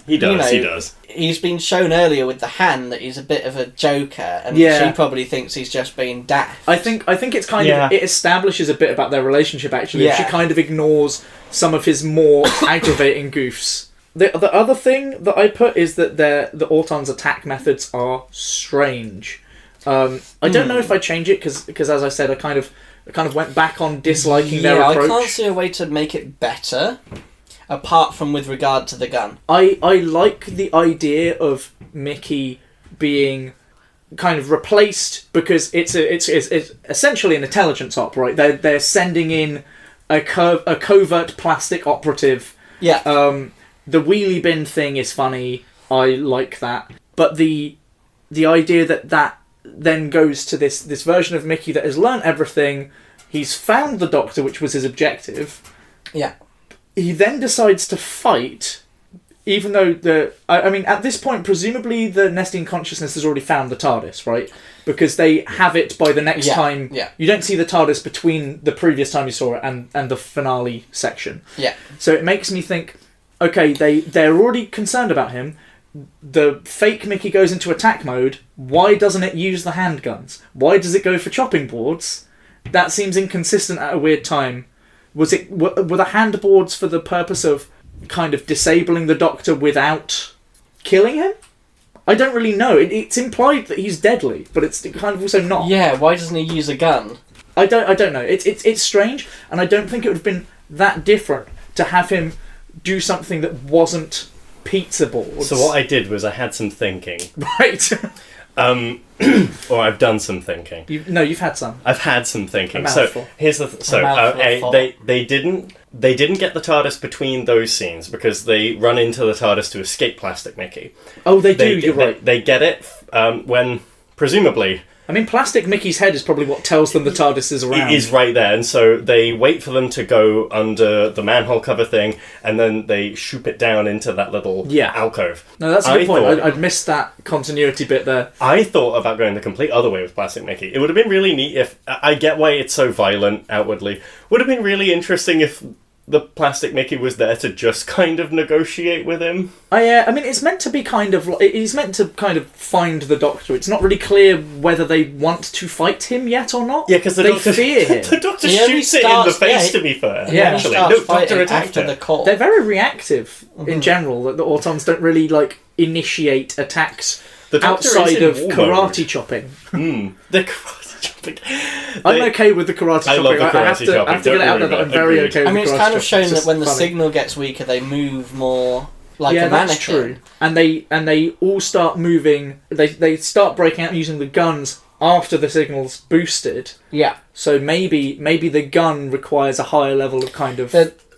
He does, you he know, does. he's been shown earlier with the hand that he's a bit of a joker, and Yeah. she probably thinks he's just being daft. I think it's kind of, it establishes a bit about their relationship, actually. Yeah. She kind of ignores some of his more aggravating goofs. The other thing that I put is that the Auton's attack methods are strange. I don't know if I change it, because as I said, I kind of went back on disliking their approach. I can't see a way to make it better, apart from with regard to the gun. I like the idea of Mickey being kind of replaced because it's essentially an intelligence op, right? They're sending in a covert plastic operative. Yeah. The wheelie bin thing is funny. I like that, but the idea that then goes to this version of Mickey that has learnt everything. He's found the Doctor, which was his objective. Yeah. He then decides to fight even though I mean, at this point, presumably the Nestene consciousness has already found the TARDIS, right? Because they have it by the next time. Yeah. You don't see the TARDIS between the previous time you saw it and the finale section. Yeah. So it makes me think, okay, they're already concerned about him. The fake Mickey goes into attack mode. Why doesn't it use the handguns? Why does it go for chopping boards? That seems inconsistent at a weird time. Were the handboards for the purpose of kind of disabling the Doctor without killing him? I don't really know. It's implied that he's deadly, but it's kind of also not. Yeah, why doesn't he use a gun? I don't know. It's strange, and I don't think it would have been that different to have him do something that wasn't pizza boards. So what I did was I had some thinking. Right. Or I've done some thinking. You've had some. I've had some thinking. A mouthful. So here's the they didn't get the TARDIS between those scenes because they run into the TARDIS to escape Plastic Mickey. Oh, they do. You're right. They get it when presumably. I mean, Plastic Mickey's head is probably what tells them the TARDIS is around. It is right there, and so they wait for them to go under the manhole cover thing, and then they shoop it down into that little alcove. No, that's a good point. I'd missed that continuity bit there. I thought about going the complete other way with Plastic Mickey. It would have been really neat if... I get why it's so violent outwardly. Would have been really interesting if the Plastic Mickey was there to just kind of negotiate with him. I mean, it's meant to be kind of... He's meant to kind of find the Doctor. It's not really clear whether they want to fight him yet or not. Yeah, because they fear him. The Doctor shoots it in the face, to be fair. Yeah, actually. No, Doctor attacked after the call. They're very reactive in general. The Autons don't really, initiate attacks outside of karate chopping. The karate chopping. I'm okay with the karate chopping. I love the karate chopping. I have to get it out there that I'm very okay with the karate chopping. I mean, it's kind of shown that when the signal gets weaker, they move more like a mannequin. That's true. And they all start moving. They start breaking out and using the guns after the signal's boosted. Yeah. So maybe the gun requires a higher level of kind of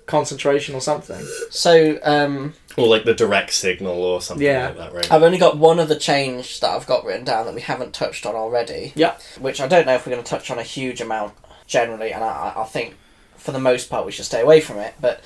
concentration or something. So, or like the direct signal or something like that, right? I've only got one other change that I've got written down that we haven't touched on already. Yeah. Which I don't know if we're going to touch on a huge amount generally, and I think for the most part we should stay away from it, but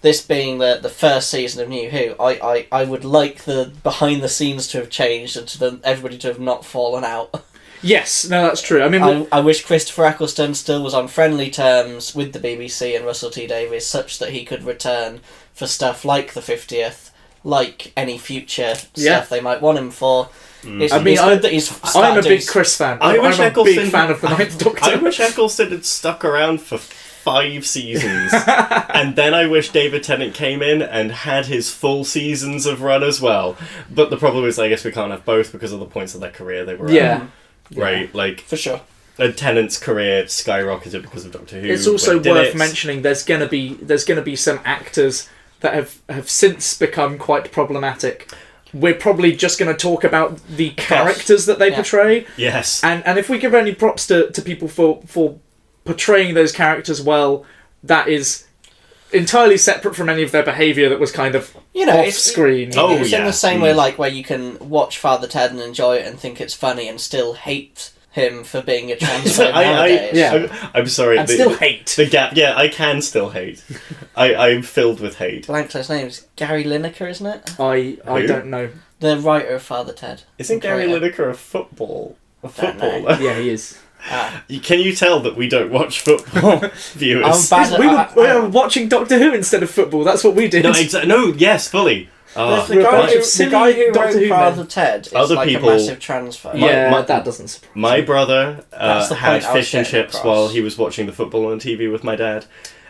this being the first season of New Who, I would like the behind the scenes to have changed and to everybody to have not fallen out. Yes, no, that's true. I mean, I wish Christopher Eccleston still was on friendly terms with the BBC and Russell T Davies, such that he could return for stuff like the 50th, like any future stuff they might want him for. It's good that he's I'm a big Chris fan. I'm a big fan of the Ninth Doctor. I wish Eccleston had stuck around for 5 seasons, and then I wish David Tennant came in and had his full seasons of run as well. But the problem is, I guess we can't have both because of the points of their career they were at. Right, for sure. Tennant's career skyrocketed because of Doctor Who. It's also worth mentioning there's gonna be some actors that have since become quite problematic. We're probably just going to talk about the characters that they portray. Yes. And if we give any props to people for portraying those characters well, that is entirely separate from any of their behaviour that was kind of off screen. It's in the same way, like, where you can watch Father Ted and enjoy it and think it's funny and still hate him for being a transphobe nowadays. I'm sorry. And still hate. The gap. Yeah, I can still hate. I'm filled with hate. Blank his name is Gary Lineker, isn't it? I don't know. The writer of Father Ted. Isn't Gary Lineker a footballer? Yeah, he is. Can you tell that we don't watch football, viewers? We were watching Doctor Who instead of football. That's what we did. Yes, fully. The guy who wrote Father Ted is Other like people, a massive transphobe. That doesn't surprise me. My brother had fish and chips while he was watching the football on TV with my dad.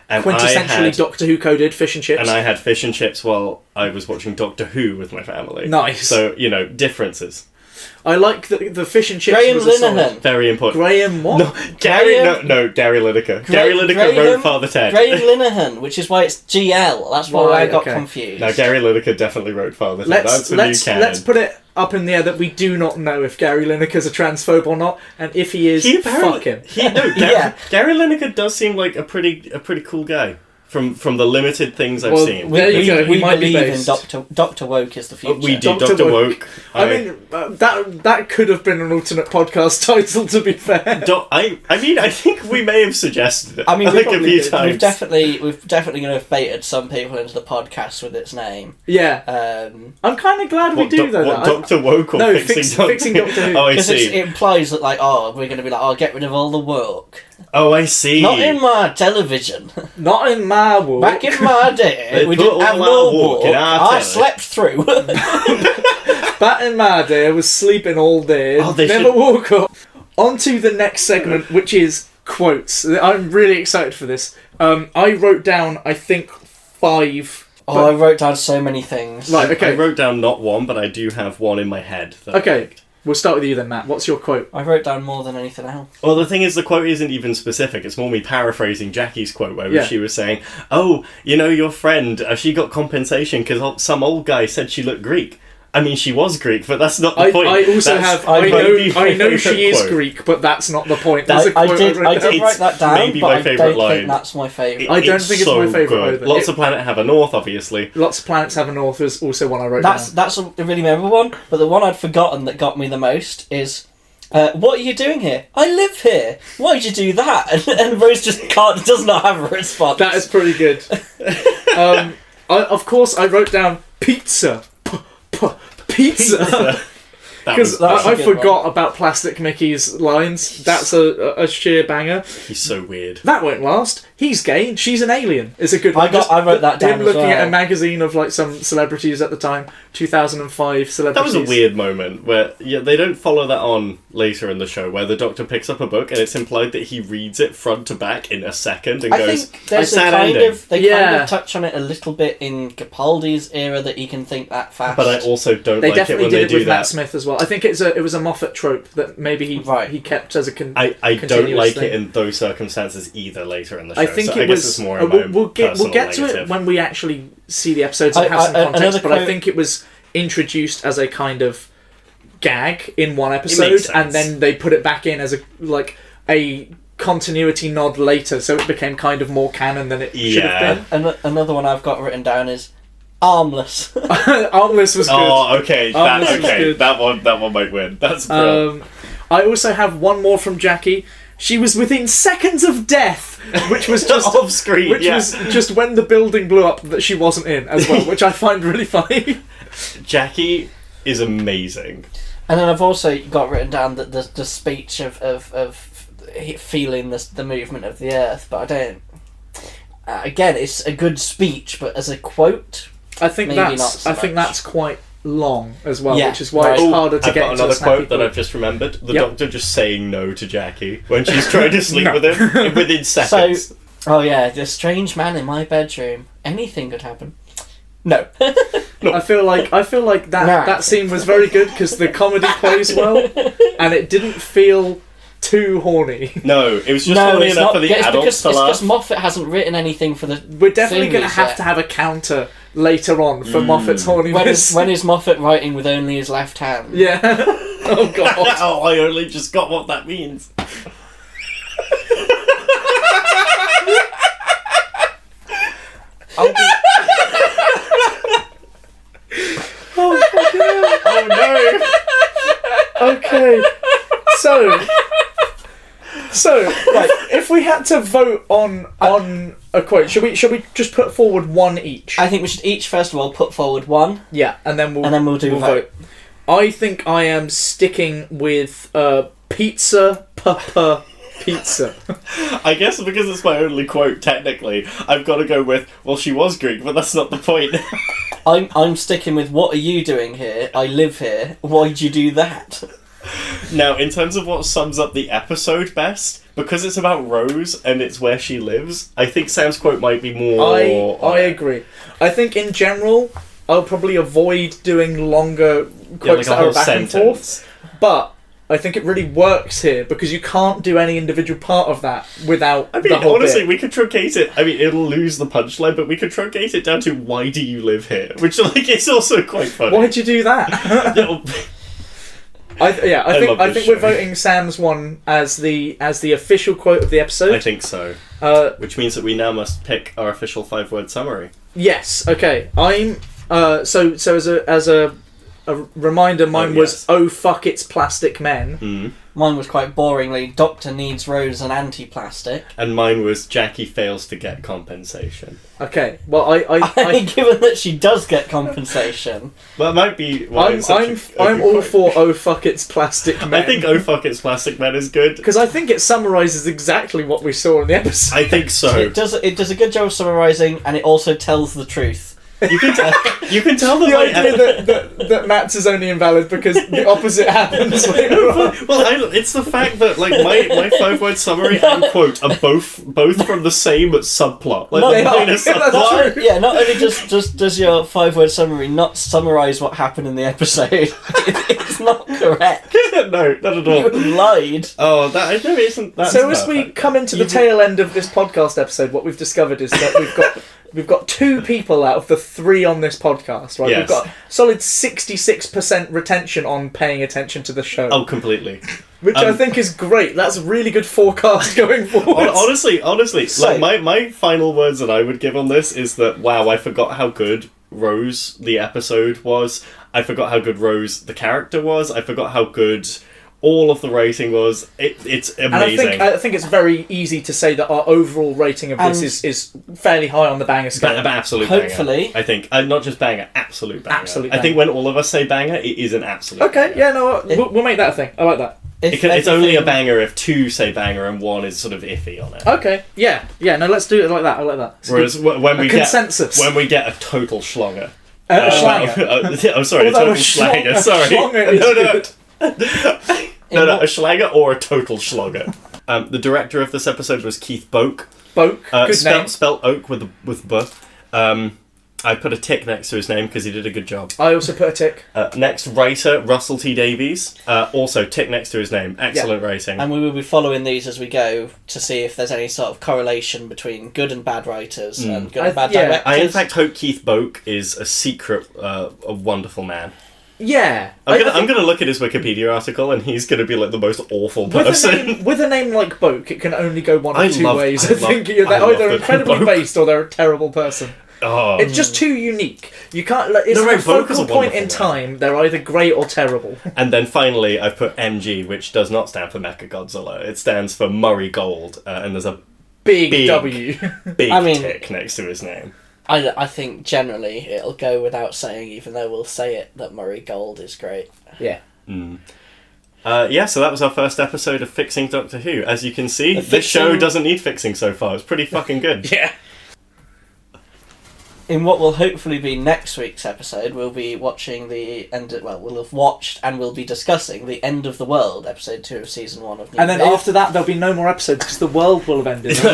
And quintessentially Doctor Who coded fish and chips. And I had fish and chips while I was watching Doctor Who with my family. Nice. So, differences. I like the fish and chips. Graham Linehan. Very important. Graham what? No, Gary Lineker. Gary Lineker wrote Father Ted. Graham Linehan, which is why it's GL. That's why I got confused. No, Gary Lineker definitely wrote Father Ted. That's the new canon. Let's put it up in the air that we do not know if Gary Lineker's a transphobe or not, and if he is, fuck him. Gary Lineker does seem like a pretty cool guy. From the limited things I've seen. There you go. We might be believe in based. Dr. Woke is the future. We do. Dr. Dr. Woke. Woke. I mean, that could have been an alternate podcast title, to be fair. I mean, I think we may have suggested it. I mean, like a few times. We've definitely going to have baited some people into the podcast with its name. Yeah. I'm kind of glad we do, though. What, Dr. Woke or fixing Doctor Who? Oh, I Because see. it implies that, like, we're going to be like, get rid of all the woke. Oh, I see. Not in my television. Not in my world. Back in my day, They we put didn't have all no our woke woke. in our I telly. slept through. Back in my day, I was sleeping all day. Oh, they never should- woke up. On to the next segment, which is quotes. I'm really excited for this. I wrote down, I think, 5. I wrote down so many things. Right, okay. I wrote down not one, but I do have one in my head. That I Okay, picked. we'll start with you then, Matt. What's your quote? I wrote down more than anything else. Well, the thing is, the quote isn't even specific. It's more me paraphrasing Jackie's quote, where Yeah. she was saying, "Oh, your friend, she got compensation because some old guy said she looked Greek." I mean, she was Greek, but that's not the point. I also That's have. I know favourite she is quote. Greek, but that's not the point. I There's a quote did wrote down. write that down, maybe but my I favourite don't line. think that's my favourite. I don't think it's my favourite good. either. Lots of Planet have a North, obviously. Lots of Planets Have a North is also one I wrote That's down. a really memorable one, but the one I'd forgotten that got me the most is, what are you doing here? I live here. Why'd you do that? And Rose just does not have a response. That is pretty good. Of course, I wrote down pizza. Pizza. Because That's a I good forgot about Plastic Mickey's lines. That's a sheer banger. He's so weird. That won't last. He's gay. She's an alien. It's a good one. I wrote that down Him as looking well. at a magazine of like some celebrities at the time, 2005 That celebrities. was a weird moment where they don't follow that on later in the show, where the Doctor picks up a book and it's implied that he reads it front to back in a second and I goes, think there's "I a sad kind ending." of they kind of touch on it a little bit in Capaldi's era that he can think that fast. But I also don't They like it definitely when did they it do with Matt that. Smith as well. I think it was a Moffat trope that maybe he kept as a I don't continuous like thing. it in those circumstances either later in the show. I think so it I guess was. it's more in my we'll get personal to it negative. when we actually see the episodes and have some context. another But I quote- think it was introduced as a kind of gag in one makes episode, sense. and then they put it back in as a continuity nod later, so it became kind of more canon than it should have been. Another one I've got written down is armless. Armless was good. Oh, okay. Armless was good. That one might win. That's brilliant. I also have one more from Jackie. She was within seconds of death, which was just off screen. which was just when the building blew up that she wasn't in as well, which I find really funny. Jackie is amazing. And then I've also got written down that the speech of feeling the movement of the earth, but I don't. Again, it's a good speech, but as a quote, I think maybe not so think much. that's quite long as well, Yeah, which is why right. it's harder to I've get got into another a snappy quote that point. I've just remembered. The Yep. Doctor just saying no to Jackie when she's trying to sleep No. with him within seconds. oh yeah, the strange man in my bedroom. Anything could happen. No. I feel like that Nah. that scene was very good because the comedy plays well, and it didn't feel too horny. No, it was just no, funny it's enough not. for the It's adults to laugh. because Moffat hasn't written anything for the. We're definitely going to series have to yet. have a counter later on for Moffat's horniness. When is Moffat writing with only his left hand? Yeah. Oh god. Oh, I only just got what that means. I'll be- Oh fucking hell. Oh Okay. So right, if we had to vote on a quote, should we just put forward one each? I think we should each first of all put forward one, Yeah, and then we'll do vote. I think I am sticking with pizza papa pizza. no! I guess because it's my only quote, technically, I've got to go with, well, she was Greek, but that's not the point. I'm sticking with what are you doing here? I live here. Why'd you do that? Now, in terms of what sums up the episode best, because it's about Rose and it's where she lives, I think Sam's quote might be more... I agree. I think in general, I'll probably avoid doing longer quotes that are back and forth. But I think it really works here because you can't do any individual part of that without I mean, the whole honestly, bit. we could truncate it. I mean, it'll lose the punchline, but we could truncate it down to "Why do you live here?" Which, like, is also quite funny. Why'd you do that? Yeah, well, I think we're voting Sam's one as the official quote of the episode. I think so. Which means that we now must pick our official 5-word summary. Yes. Okay. I'm so as a reminder, mine was "Oh fuck, it's plastic men." Mm. Mine was quite boringly, Doctor needs Rose an anti-plastic. And mine was Jackie fails to get compensation. Okay, well, I mean, given that she does get compensation. Well, it might be... I'm all for "Oh fuck, it's plastic men." I think "Oh fuck, it's plastic men" is good. Because I think it summarises exactly what we saw in the episode. I think so. It does a good job of summarising, and it also tells the truth. You can tell the idea that Matt's is only invalid because the opposite happens later on. Well, it's the fact that like my 5-word summary and quote are both from the same subplot. Like not only does your 5-word summary not summarise what happened in the episode, it's not correct. No, not at all. You lied. Oh, that maybe isn't. That's so as we come into the tail end of this podcast episode, what we've discovered is that we've got 2 people out of the 3 on this podcast, right? Yes. We've got solid 66% retention on paying attention to the show. Oh, completely. Which I think is great. That's a really good forecast going forward. Honestly, like my final words that I would give on this is that, wow, I forgot how good Rose the episode was. I forgot how good Rose the character was. I forgot how good all of the rating was. It's amazing. And I think it's very easy to say that our overall rating of this is fairly high on the banger scale. Absolute Hopefully. banger. I think. Not just banger, absolute banger. Absolute I think when all of us say banger, it is an absolute Okay, banger. yeah, no, we'll make that a thing. I like that. It's only a banger if 2 say banger and 1 is sort of iffy on it. Okay, yeah, no, let's do it like that. I like that. It's whereas when we consensus. when we get a total schlongger. Schlanger. I'm sorry, a total schlanger. Sorry. No, a schlanger or a total schlogger. The director of this episode was Keith Boak. Good name. Spelt oak with B. I put a tick next to his name because he did a good job. I also put a tick. Next, writer, Russell T Davies. Also, tick next to his name. Excellent rating. And we will be following these as we go to see if there's any sort of correlation between good and bad writers and good and bad directors. I in fact hope Keith Boak is a secret, a wonderful man. Yeah. I'm gonna look at his Wikipedia article and he's gonna be like the most awful person. With a name like Boak, it can only go one of 2 ways. I think they're I either incredibly based or they're a terrible person. Oh. It's just too unique. You can't. It's a focal point in time. They're either great or terrible. And then finally, I've put MG, which does not stand for Mechagodzilla. It stands for Murray Gold, and there's a big W, big tick next to his name. I think generally it'll go without saying, even though we'll say it, that Murray Gold is great. Yeah. Mm. So that was our first episode of Fixing Doctor Who. As you can see, this show doesn't need fixing so far. It's pretty fucking good. Yeah. In what will hopefully be next week's episode, we'll be watching we'll have watched and we'll be discussing The End of the World, episode 2 of season 1 of New And then after that, there'll be no more episodes because the world will have ended. This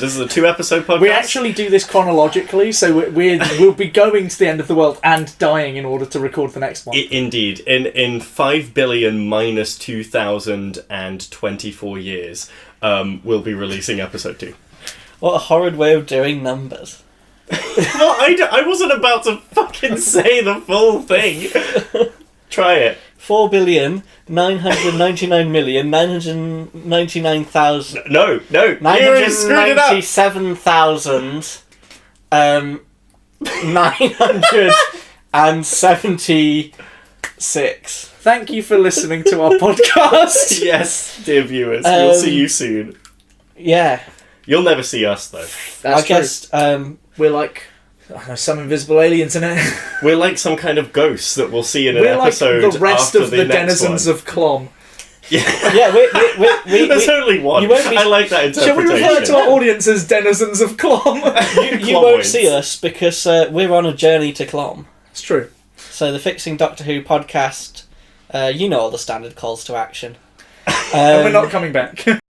is a 2-episode podcast. We actually do this chronologically, so we'll be going to the end of the world and dying in order to record the next one. Indeed. In 5 billion minus 2024 years, we'll be releasing episode 2. What a horrid way of doing numbers. Well, I wasn't about to fucking say the full thing. Try it. 4,999,999,000. No. 997,976. Thank you for listening to our podcast. Yes, dear viewers. We'll see you soon. Yeah. You'll never see us, though. That's true. I guess we're like some invisible aliens in it. We're like some kind of ghosts that we'll see in an episode. We're like the rest after of the denizens of Clom. Yeah, There's only one. I like that interpretation. Shall we refer to our audience as denizens of Clom? You won't see us because we're on a journey to Clom. It's true. So the Fixing Doctor Who podcast, you know all the standard calls to action. And we're not coming back.